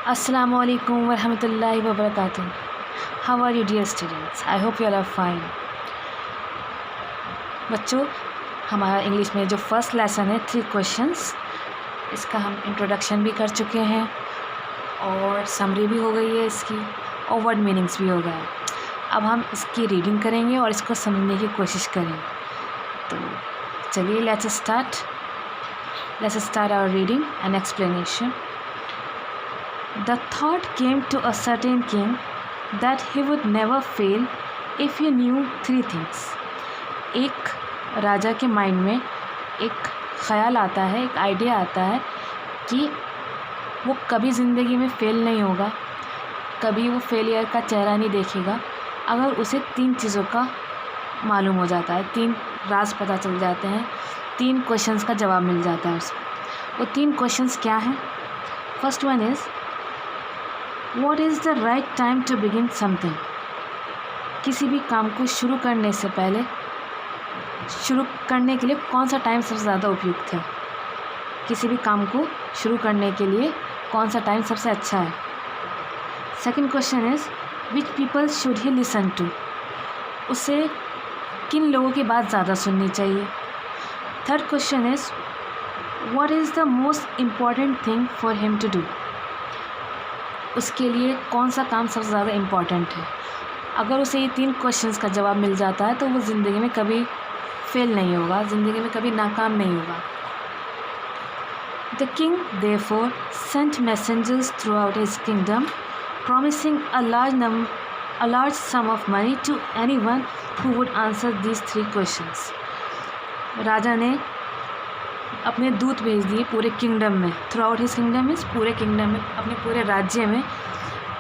Assalamu alaikum warahmatullahi wabarakatuh. How are you dear students? I hope you all are fine. बच्चों, हमारा English में जो first lesson है 3 questions, इसका हम इंट्रोडक्शन भी कर चुके हैं और समरी भी हो गई है इसकी और वर्ड मीनिंग्स भी हो गया है। अब हम इसकी रीडिंग करेंगे और इसको समझने की कोशिश करेंगे। तो चलिए let's start our reading and explanation. The thought came to a certain king that he would never fail if he knew 3 things. एक राजा के माइंड में एक ख़याल आता है, एक आइडिया आता है कि वो कभी ज़िंदगी में फ़ेल नहीं होगा, कभी वो फेलियर का चेहरा नहीं देखेगा अगर उसे 3 चीज़ों का मालूम हो जाता है, 3 राज पता चल जाते हैं, 3 क्वेश्चंस का जवाब मिल जाता है उसको। वो 3 क्वेश्चंस क्या हैं? First one is What is the right time to begin something? किसी भी काम को शुरू करने से पहले शुरू करने के लिए कौन सा टाइम सबसे ज़्यादा उपयुक्त है? किसी भी काम को शुरू करने के लिए कौन सा टाइम सबसे अच्छा है? Second question is which people should he listen to? उसे किन लोगों की बात ज़्यादा सुननी चाहिए? Third question is what is the most important thing for him to do? उसके लिए कौन सा काम सबसे ज़्यादा इम्पॉर्टेंट है? अगर उसे ये 3 क्वेश्चंस का जवाब मिल जाता है तो वो ज़िंदगी में कभी फेल नहीं होगा, ज़िंदगी में कभी नाकाम नहीं होगा। The king therefore sent messengers throughout his kingdom promising a large sum of money to anyone who would answer these 3 questions. राजा ने अपने दूत भेज दिए पूरे किंगडम में, throughout his kingdom means पूरे किंगडम में, अपने पूरे राज्य में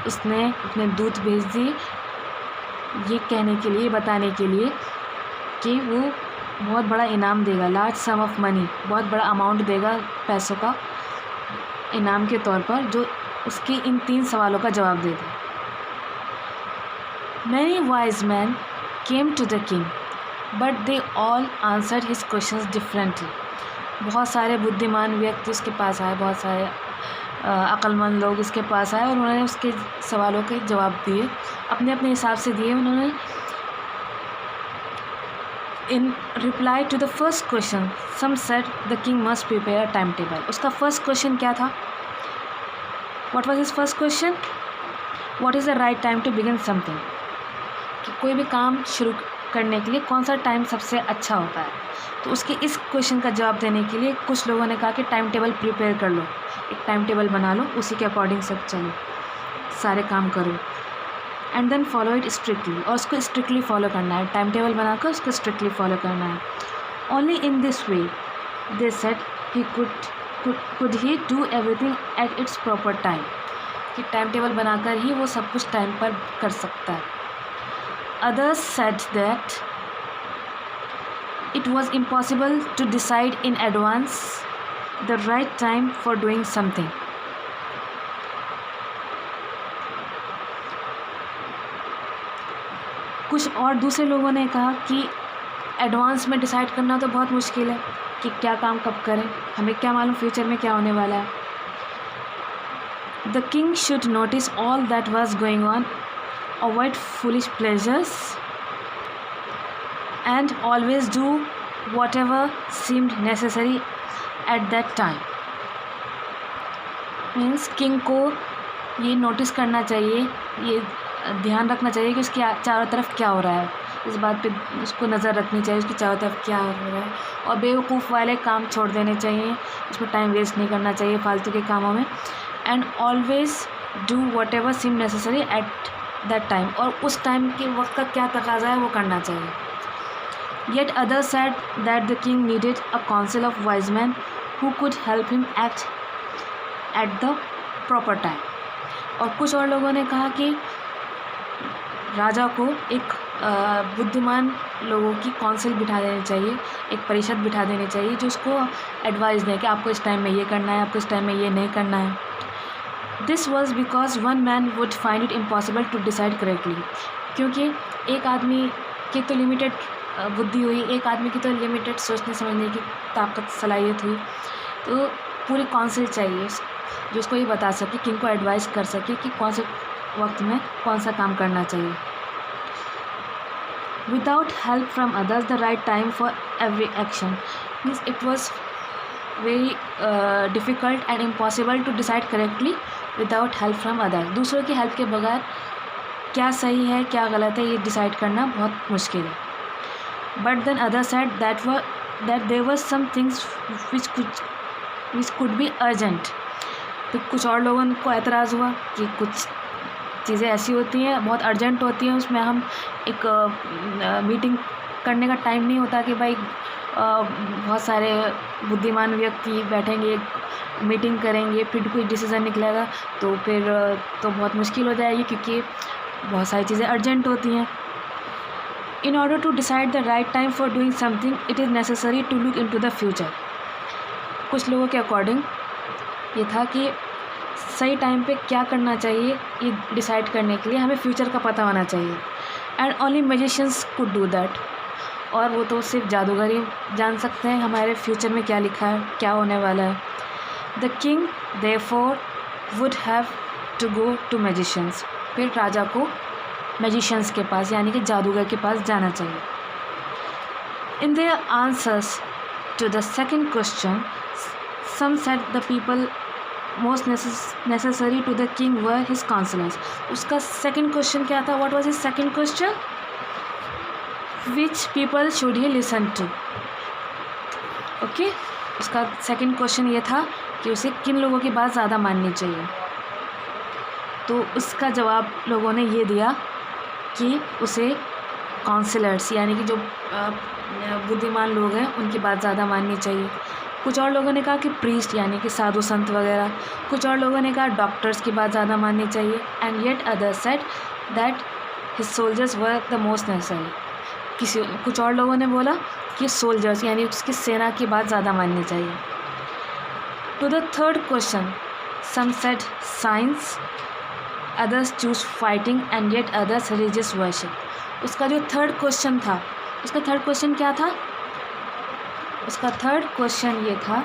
उसने अपने दूत भेज दिए ये कहने के लिए, बताने के लिए कि वो बहुत बड़ा इनाम देगा, लार्ज सम ऑफ मनी, बहुत बड़ा अमाउंट देगा पैसों का इनाम के तौर पर, जो उसके इन 3 सवालों का जवाब दे दे। Many wise man came to the king but they all answered his questions differently. बहुत सारे बुद्धिमान व्यक्ति उसके पास आए, बहुत सारे अक्लमंद लोग उसके पास आए और उन्होंने उसके सवालों के जवाब दिए, अपने अपने हिसाब से दिए उन्होंने। In reply to the first question some said the king must prepare a time table. उसका फर्स्ट क्वेश्चन क्या था? What was his first question? What is the right time to begin something? कि कोई भी काम शुरू करने के लिए कौन सा टाइम सबसे अच्छा होता है? तो उसके इस क्वेश्चन का जवाब देने के लिए कुछ लोगों ने कहा कि टाइम टेबल प्रिपेयर कर लो, एक टाइम टेबल बना लो, उसी के अकॉर्डिंग सब चलो, सारे काम करो, and then follow it strictly, और उसको स्ट्रिक्टली फॉलो करना है, टाइम टेबल बनाकर उसको स्ट्रिक्टली फॉलो करना है। Only in this way they said he could he do everything at its proper time, कि टाइम टेबल बनाकर ही वो सब कुछ टाइम पर कर सकता है। Others said that it was impossible to decide in advance the right time for doing something. कुछ और दूसरे लोगों ने कहा कि एडवांस में डिसाइड करना तो बहुत मुश्किल है कि क्या काम कब करें, हमें क्या मालूम फ्यूचर में क्या होने वाला है। The king should notice all that was going on, avoid foolish pleasures and always do whatever seemed necessary at that time. Means king को ये नोटिस करना चाहिए, ये ध्यान रखना चाहिए कि उसके चारों तरफ क्या हो रहा है, इस बात पे उसको नज़र रखनी चाहिए उसकी चारों तरफ क्या हो रहा है, और बेवकूफ़ वाले काम छोड़ देने चाहिए, उसमें टाइम वेस्ट नहीं करना चाहिए फालतू के कामों में। And always do whatever seemed necessary at that time, और उस टाइम के वक्त का क्या तकाजा है वो करना चाहिए। Yet others said that the king needed a council of wise men who could help him act at the proper time. और कुछ और लोगों ने कहा कि राजा को एक बुद्धिमान लोगों की काउंसिल बिठा देनी चाहिए, एक परिषद बिठा देनी चाहिए जो उसको एडवाइस दें कि आपको इस टाइम में ये करना है, आपको इस टाइम में ये नहीं करना है। This was because one man would find it impossible to decide correctly. क्योंकि एक आदमी की तो लिमिटेड बुद्धि हुई, एक आदमी की तो लिमिटेड सोचने समझने की ताकत सलाहियत हुई, तो पूरी काउंसिल चाहिए, जो उसको ये बता सके, किंग को एडवाइस कर सके कि कौन से वक्त में कौन सा काम करना चाहिए. Without help from others, the right time for every action. Means it was very difficult and impossible to decide correctly without help from others. दूसरों की हेल्प के बगैर क्या सही है क्या गलत है ये डिसाइड करना बहुत मुश्किल है. But then other said that there was some things which could be urgent. तो कुछ और लोगों को एतराज़ हुआ कि कुछ चीज़ें ऐसी होती हैं बहुत अर्जेंट होती हैं, उसमें हम एक मीटिंग करने का टाइम नहीं होता कि भाई बहुत सारे बुद्धिमान व्यक्ति बैठेंगे मीटिंग करेंगे फिर कोई डिसीज़न निकलेगा तो फिर तो बहुत मुश्किल हो जाएगी क्योंकि बहुत सारी चीज़ें अर्जेंट होती हैं. In order to decide the right time for doing something it is necessary to look into the future. कुछ लोगों के अकॉर्डिंग ये था कि सही टाइम पे क्या करना चाहिए ये डिसाइड करने के लिए हमें फ्यूचर का पता होना चाहिए. And only magicians could do that. और वो तो सिर्फ जादूगर ही जान सकते हैं हमारे फ्यूचर में क्या लिखा है क्या होने वाला है. The king therefore would have to go to magicians. फिर राजा को मैजिशियंस के पास यानी कि जादूगर के पास जाना चाहिए. In their answers to the second question some said the people most necessary to the king were his counsellors. उसका सेकंड क्वेश्चन क्या था? What was his second question? Which people should he listen to. Okay, उसका second question ये था कि उसे किन लोगों की बात ज़्यादा माननी चाहिए. तो उसका जवाब लोगों ने ये दिया कि उसे काउंसलर्स यानी कि जो बुद्धिमान लोग हैं उनकी बात ज़्यादा माननी चाहिए. कुछ और लोगों ने कहा कि प्रीस्ट यानी कि साधु संत वगैरह. कुछ और लोगों ने कहा डॉक्टर्स की बात ज़्यादा माननी चाहिए. And yet others said that his soldiers were the most necessary. कुछ और लोगों ने बोला कि सोल्जर्स यानी उसकी सेना की बात ज़्यादा माननी चाहिए. To the third question some said science, others choose fighting and yet others religious worship. उसका जो थर्ड क्वेश्चन था उसका थर्ड क्वेश्चन क्या था? उसका थर्ड क्वेश्चन ये था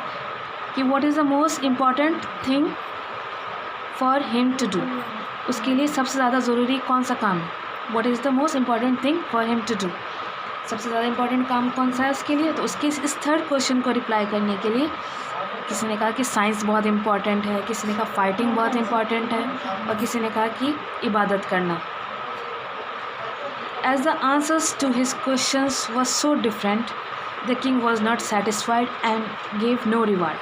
कि what is the most important thing for him to do. उसके लिए सबसे ज़्यादा ज़रूरी कौन सा काम है? What is the most important thing for him to do. सबसे ज़्यादा इम्पॉर्टेंट काम कौन सा है उसके लिए? तो उसके इस थर्ड क्वेश्चन को रिप्लाई करने के लिए किसी ने कहा कि साइंस बहुत इम्पॉर्टेंट है, किसी ने कहा फाइटिंग बहुत इम्पॉर्टेंट है और किसी ने कहा कि इबादत करना. As the answers to his questions was so different the king was not satisfied and gave no reward.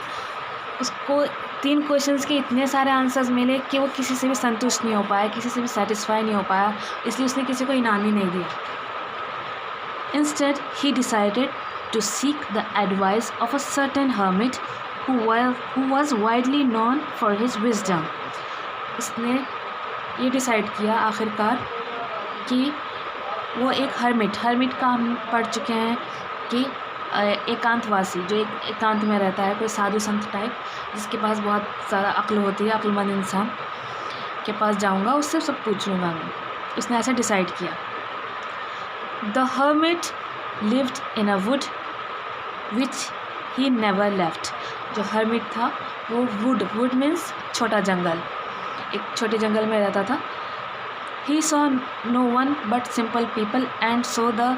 उसको 3 क्वेश्चंस के इतने सारे आंसर्स मिले कि वो किसी से भी संतुष्ट नहीं हो पाया, किसी से भी सेटिस्फाई नहीं हो पाया, इसलिए उसने किसी को इनाम ही नहीं दिया. Instead he decided to seek the advice of a certain hermit who was widely known for his wisdom. उसने ये डिसाइड किया आखिरकार कि वो एक हर्मिट का हम पढ़ चुके हैं कि एकांतवासी जो एक एकांत में रहता है, कोई साधु संत टाइप जिसके पास बहुत ज़्यादा अक्ल होती है, अक्लमंद इंसान के पास जाऊंगा, उससे सब पूछ लूँगा मैं. उसने ऐसा डिसाइड किया. The hermit lived in a would which he never left. जो हर्मिट था वो वुड मीन्स छोटा जंगल, एक छोटे जंगल में रहता था. He saw no one but simple people and so the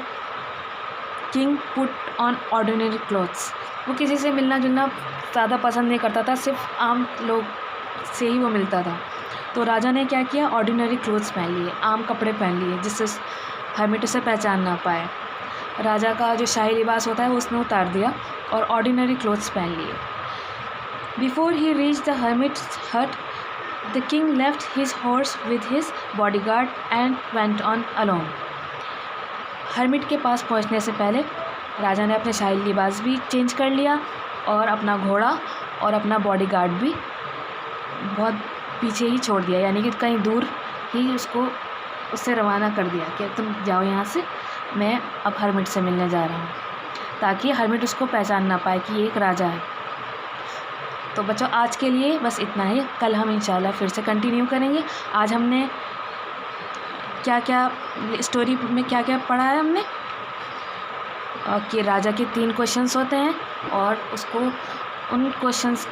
king put on ordinary clothes. वो किसी से मिलना जुलना ज़्यादा पसंद नहीं करता था, सिर्फ आम लोग से ही वो मिलता था. तो राजा ने क्या किया? ऑर्डिनरी क्लोथ्स पहन लिए, आम कपड़े पहन लिए जिससे हर्मिट उसे पहचान ना पाए. राजा का जो शाही लिबास होता है वो उसने उतार दिया और ऑर्डिनरी क्लोथ्स पहन लिए. Before he reached the hermit's hut, the king left his horse with his bodyguard and went on alone. Hermit के पास पहुंचने से पहले राजा ने अपने शाही लिबास भी चेंज कर लिया और अपना घोड़ा और अपना बॉडीगार्ड भी बहुत पीछे ही छोड़ दिया, यानी कि कहीं दूर ही उससे रवाना कर दिया कि तुम जाओ यहाँ से, मैं अब हर्मिट से मिलने जा रहा हूँ, ताकि हर्मिट उसको पहचान ना पाए कि ये एक राजा है. तो बच्चों आज के लिए बस इतना ही. कल हम इंशाल्लाह फिर से कंटिन्यू करेंगे. आज हमने क्या क्या स्टोरी में क्या क्या पढ़ा है हमने कि राजा के 3 क्वेश्चंस होते हैं और उसको उन क्वेश्चंस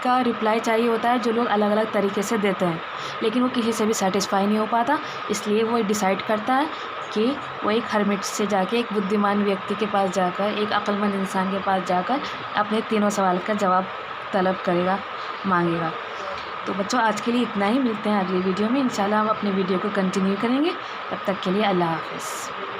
का रिप्लाई चाहिए होता है जो लोग अलग अलग तरीके से देते हैं, लेकिन वो किसी से भी सेटिस्फाई नहीं हो पाता। इसलिए वो डिसाइड करता है कि वो एक हर्मिट से जाके, एक बुद्धिमान व्यक्ति के पास जाकर, एक अक्लमंद इंसान के पास जाकर अपने तीनों सवाल का जवाब तलब करेगा, मांगेगा। तो बच्चों आज के लिए इतना ही, मिलते हैं अगली वीडियो में। इंशाल्लाह हम अपने वीडियो को कंटिन्यू करेंगे। तब तक के लिए अल्लाह हाफ़िज़।